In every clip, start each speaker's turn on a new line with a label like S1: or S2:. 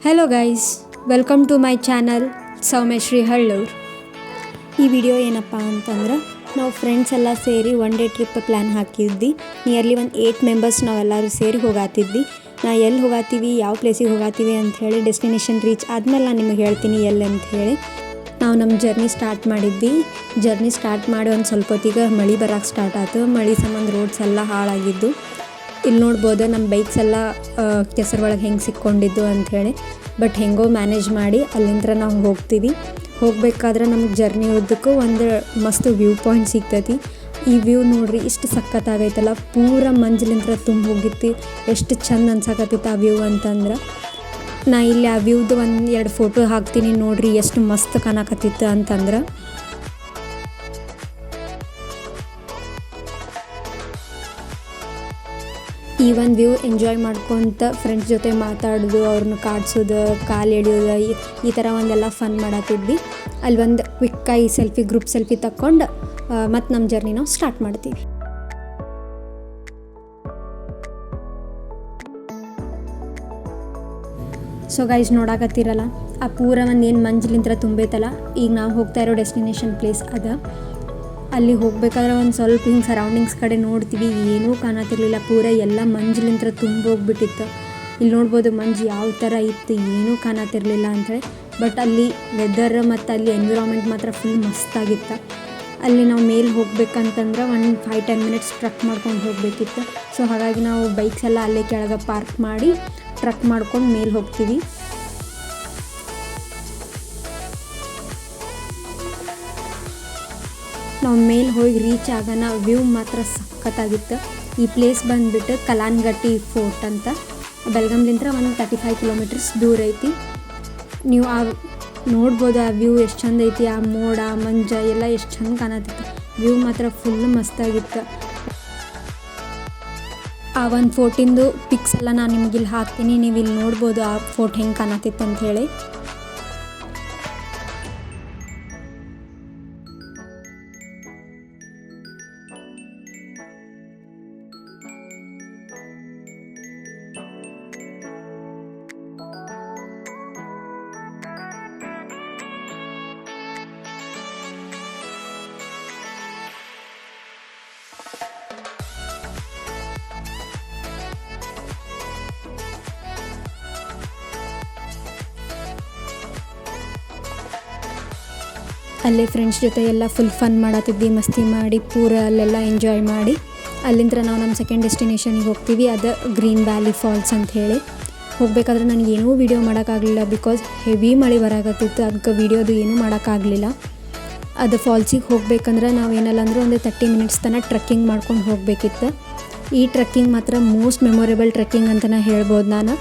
S1: Hello guys, welcome to my channel Soumyashree Hallur. ಈ video ಏನಪ್ಪ ಅಂತಂದ್ರೆ ನಾವು ಫ್ರೆಂಡ್ಸ್ ಎಲ್ಲ ಸೇರಿ ಒನ್ ಡೇ ಟ್ರಿಪ್ ಪ್ಲ್ಯಾನ್ ಹಾಕಿದ್ವಿ. ನಿಯರ್ಲಿ ಒಂದು 8 ಮೆಂಬರ್ಸ್ ನಾವೆಲ್ಲರೂ ಸೇರಿ ಹೋಗಾತಿದ್ವಿ. ನಾ ಎಲ್ಲಿ ಹೋಗಾತೀವಿ, ಯಾವ ಪ್ಲೇಸಿಗೆ ಹೋಗಾತೀವಿ ಅಂಥೇಳಿ ಡೆಸ್ಟಿನೇಷನ್ ರೀಚ್ ಆದಮೇಲೆ ನಾನು ನಿಮಗೆ ಹೇಳ್ತೀನಿ ಎಲ್ಲಿ ಅಂಥೇಳಿ. ನಾವು ನಮ್ಮ ಜರ್ನಿ ಸ್ಟಾರ್ಟ್ ಮಾಡಿದ್ವಿ. ಜರ್ನಿ ಸ್ಟಾರ್ಟ್ ಮಾಡಿ ಒಂದು ಸ್ವಲ್ಪ ಹೊತ್ತಿಗೆ ಮಳೆ ಬರೋಕ್ಕೆ ಸ್ಟಾರ್ಟ್ ಆಯ್ತು. ಮಳೆ ಸಂಬಂಧ ರೋಡ್ಸ್ ಎಲ್ಲ ಹಾಳಾಗಿದ್ದು. ಇಲ್ಲಿ ನೋಡ್ಬೋದು ನಮ್ಮ ಬೈಕ್ಸ್ ಎಲ್ಲ ಕೆಸರು ಒಳಗೆ ಹೆಂಗೆ ಸಿಕ್ಕೊಂಡಿದ್ದು ಅಂಥೇಳಿ. ಬಟ್ ಹೆಂಗೋ ಮ್ಯಾನೇಜ್ ಮಾಡಿ ಅಲ್ಲಿಂದ ನಾವು ಹೋಗ್ತೀವಿ. ಹೋಗಬೇಕಾದ್ರೆ ನಮಗೆ ಜರ್ನಿ ಉದ್ದಕ್ಕೂ ಒಂದು ಮಸ್ತ್ ವ್ಯೂ ಪಾಯಿಂಟ್ ಸಿಗ್ತೈತಿ. ಈ ವ್ಯೂ ನೋಡ್ರಿ ಇಷ್ಟು ಸಖತ್ತಾಗೈತಲ್ಲ, ಪೂರ ಮಂಜಿಲಿಂದ ತುಂಬ ಹೋಗಿತ್ತು. ಎಷ್ಟು ಚಂದ ಅನ್ಸಕತ್ತಿತ್ತು ಆ ವ್ಯೂ ಅಂತಂದ್ರೆ. ನಾ ಇಲ್ಲಿ ಆ ವ್ಯೂದು 1-2 ಫೋಟೋ ಹಾಕ್ತೀನಿ ನೋಡ್ರಿ, ಎಷ್ಟು ಮಸ್ತ್ ಕಾಣಕತ್ತಿತ್ತು ಅಂತಂದ್ರೆ. ಈ ಒಂದು ವ್ಯೂ ಎಂಜಾಯ್ ಮಾಡ್ಕೊತ ಫ್ರೆಂಡ್ಸ್ ಜೊತೆ ಮಾತಾಡೋದು, ಅವ್ರನ್ನ ಕಾಡ್ಸೋದು, ಕಾಲು ಎಳೆಯೋದು, ಈ ಥರ ಒಂದೆಲ್ಲ ಫನ್ ಮಾಡತ್ತಿದ್ವಿ. ಅಲ್ಲಿ ಒಂದು ಕ್ವಿಕ್ಕಾಗಿ ಗ್ರೂಪ್ ಸೆಲ್ಫಿ ತಕ್ಕೊಂಡು ಮತ್ತು ನಮ್ಮ ಜರ್ನಿ ನಾವು ಸ್ಟಾರ್ಟ್ ಮಾಡ್ತೀವಿ. ಸೊ ಗೈಸ್, ನೋಡಾಕತ್ತೀರಲ್ಲ ಆ ಪೂರ ಒಂದು ಏನು ಮಂಜಿಲಿಂತ್ರ ತುಂಬೈತಲ್ಲ, ಈಗ ನಾವು ಹೋಗ್ತಾ ಇರೋ ಡೆಸ್ಟಿನೇಷನ್ ಪ್ಲೇಸ್ ಅದ. ಅಲ್ಲಿ ಹೋಗ್ಬೇಕಾದ್ರೆ ಒಂದು ಸ್ವಲ್ಪ ಹಿಂಗೆ ಸರೌಂಡಿಂಗ್ಸ್ ಕಡೆ ನೋಡ್ತೀವಿ, ಏನೂ ಕಾಣತಿರ್ಲಿಲ್ಲ. ಪೂರ ಎಲ್ಲ ಮಂಜಿಲಿಂತ್ರ ಹೋಗ್ಬಿಟ್ಟಿತ್ತು. ಇಲ್ಲಿ ನೋಡ್ಬೋದು ಮಂಜು ಯಾವ ಥರ ಇತ್ತು, ಏನೂ ಕಾಣತಿರ್ಲಿಲ್ಲ ಅಂಥೇಳಿ. ಬಟ್ ಅಲ್ಲಿ ವೆದರ್ ಮತ್ತು ಅಲ್ಲಿ ಎನ್ವಿರಾನ್ಮೆಂಟ್ ಮಾತ್ರ ಫುಲ್ ಮಸ್ತಾಗಿತ್ತು. ಅಲ್ಲಿ ನಾವು ಮೇಲೆ ಹೋಗ್ಬೇಕಂತಂದ್ರೆ ಒಂದು 5-10 ಮಿನಿಟ್ಸ್ ಟ್ರಕ್ ಮಾಡ್ಕೊಂಡು ಹೋಗಬೇಕಿತ್ತು. ಸೊ ಹಾಗಾಗಿ ನಾವು ಬೈಕ್ಸ್ ಎಲ್ಲ ಅಲ್ಲೇ ಕೆಳಗೆ ಪಾರ್ಕ್ ಮಾಡಿ ಟ್ರಕ್ ಮಾಡ್ಕೊಂಡು ಮೇಲೆ ಹೋಗ್ತೀವಿ. ನಾವು ಮೇಲೆ ಹೋಗಿ ರೀಚ್ ಆಗೋಣ ವ್ಯೂ ಮಾತ್ರ ಸಖತ್ತಾಗಿತ್ತು. ಈ ಪ್ಲೇಸ್ ಬಂದುಬಿಟ್ಟು ಕಲಾನಗಟ್ಟಿ ಫೋರ್ಟ್ ಅಂತ. ಬೆಳಗಾಂಲಿಂದ ಒಂದು 35 ಕಿಲೋಮೀಟರ್ಸ್ ದೂರ ಐತಿ. ನೀವು ಆ ನೋಡ್ಬೋದು ಆ ವ್ಯೂ ಎಷ್ಟು ಚಂದ ಐತಿ. ಆ ಮೋಡ ಮಂಜ ಎಲ್ಲ ಎಷ್ಟು ಚಂದ ಕಾಣತ್ತಿತ್ತು. ವ್ಯೂ ಮಾತ್ರ ಫುಲ್ ಮಸ್ತಾಗಿತ್ತು. ಆ ಒಂದು ಫೋರ್ಟಿಂದು ಪಿಕ್ಸ್ ಎಲ್ಲ ನಾನು ನಿಮಗಿಲ್ಲಿ ಹಾಕ್ತೀನಿ, ನೀವು ಇಲ್ಲಿ ನೋಡ್ಬೋದು ಆ ಫೋರ್ಟ್ ಹೆಂಗೆ ಕಾಣತ್ತಿತ್ತು ಅಂಥೇಳಿ. ಅಲ್ಲೇ ಫ್ರೆಂಡ್ಸ್ ಜೊತೆ ಎಲ್ಲ ಫುಲ್ ಫನ್ ಮಾಡತ್ತಿದ್ವಿ, ಮಸ್ತಿ ಮಾಡಿ ಪೂರ ಅಲ್ಲೆಲ್ಲ ಎಂಜಾಯ್ ಮಾಡಿ ಅಲ್ಲಿಂದ ನಾವು ನಮ್ಮ ಸೆಕೆಂಡ್ ಡೆಸ್ಟಿನೇಷನಿಗೆ ಹೋಗ್ತೀವಿ. ಅದು ಗ್ರೀನ್ ವ್ಯಾಲಿ ಫಾಲ್ಸ್ ಅಂತ ಹೇಳಿ. ಹೋಗಬೇಕಾದ್ರೆ ನನಗೇನೂ ವೀಡಿಯೋ ಮಾಡೋಕ್ಕಾಗಲಿಲ್ಲ, ಬಿಕಾಸ್ ಹೆವಿ ಮಳೆ ಬರಾಕತ್ತಿತ್ತು. ಅದಕ್ಕೆ ವೀಡಿಯೋದು ಏನೂ ಮಾಡೋಕ್ಕಾಗಲಿಲ್ಲ. ಅದು ಫಾಲ್ಸಿಗೆ ಹೋಗ್ಬೇಕಂದ್ರೆ ನಾವೇನಲ್ಲ ಅಂದ್ರೆ ಒಂದು 30 ಮಿನಿಟ್ಸ್ ತನಕ ಟ್ರೆಕ್ಕಿಂಗ್ ಮಾಡ್ಕೊಂಡು ಹೋಗಬೇಕಿತ್ತು. ಈ ಟ್ರೆಕ್ಕಿಂಗ್ ಮಾತ್ರ ಮೋಸ್ಟ್ ಮೆಮೊರೇಬಲ್ ಟ್ರೆಕ್ಕಿಂಗ್ ಅಂತಲೇ ಹೇಳ್ಬೋದು ನಾನು.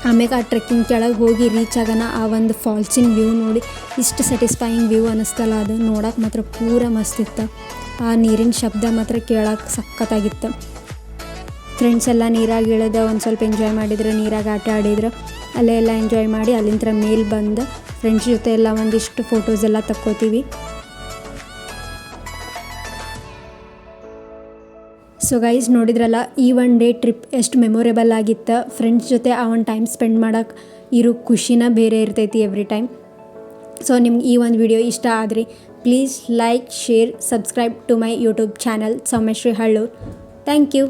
S1: ಆಮೇಲೆ ಆ ಟ್ರೆಕ್ಕಿಂಗ್ ಕೆಳಗೆ ಹೋಗಿ ರೀಚ್ ಆಗೋಣ ಆ ಒಂದು ಫಾಲ್ಸಿನ ವ್ಯೂ ನೋಡಿ ಇಷ್ಟು ಸ್ಯಾಟಿಸ್ಫೈಯಿಂಗ್ ವ್ಯೂ ಅನ್ನಿಸ್ತಲ್ಲ, ಅದು ನೋಡೋಕೆ ಮಾತ್ರ ಪೂರ ಮಸ್ತಿತ್ತು. ಆ ನೀರಿನ ಶಬ್ದ ಮಾತ್ರ ಕೇಳೋಕೆ ಸಖತ್ತಾಗಿತ್ತು. ಫ್ರೆಂಡ್ಸ್ ಎಲ್ಲ ನೀರಾಗಿ ಇಳಿದ ಒಂದು ಸ್ವಲ್ಪ ಎಂಜಾಯ್ ಮಾಡಿದ್ರು, ನೀರಾಗಿ ಆಟ ಆಡಿದ್ರು. ಅಲ್ಲೇ ಎಲ್ಲ ಎಂಜಾಯ್ ಮಾಡಿ ಅಲ್ಲಿಂದ ಮೇಲೆ ಬಂದು ಫ್ರೆಂಡ್ಸ್ ಜೊತೆ ಎಲ್ಲ ಒಂದಿಷ್ಟು ಫೋಟೋಸ್ ಎಲ್ಲ ತಕ್ಕೋತೀವಿ. ಸೊ ಗೈಸ್, ನೋಡಿದ್ರಲ್ಲ ಈ ಒನ್ ಡೇ ಟ್ರಿಪ್ ಎಷ್ಟು ಮೆಮೊರೇಬಲ್ ಆಗಿತ್ತು. ಫ್ರೆಂಡ್ಸ್ ಜೊತೆ ಆ ಒಂದು ಟೈಮ್ ಸ್ಪೆಂಡ್ ಮಾಡೋಕ್ಕೆ ಇರೋ ಖುಷಿನ ಬೇರೆ ಇರ್ತೈತಿ ಎವ್ರಿ ಟೈಮ್. ಸೊ ನಿಮ್ಗೆ ಈ ಒಂದು ವಿಡಿಯೋ ಇಷ್ಟ ಆದರೆ please like, share, subscribe to my YouTube channel Soumyashree Hallur. Thank you.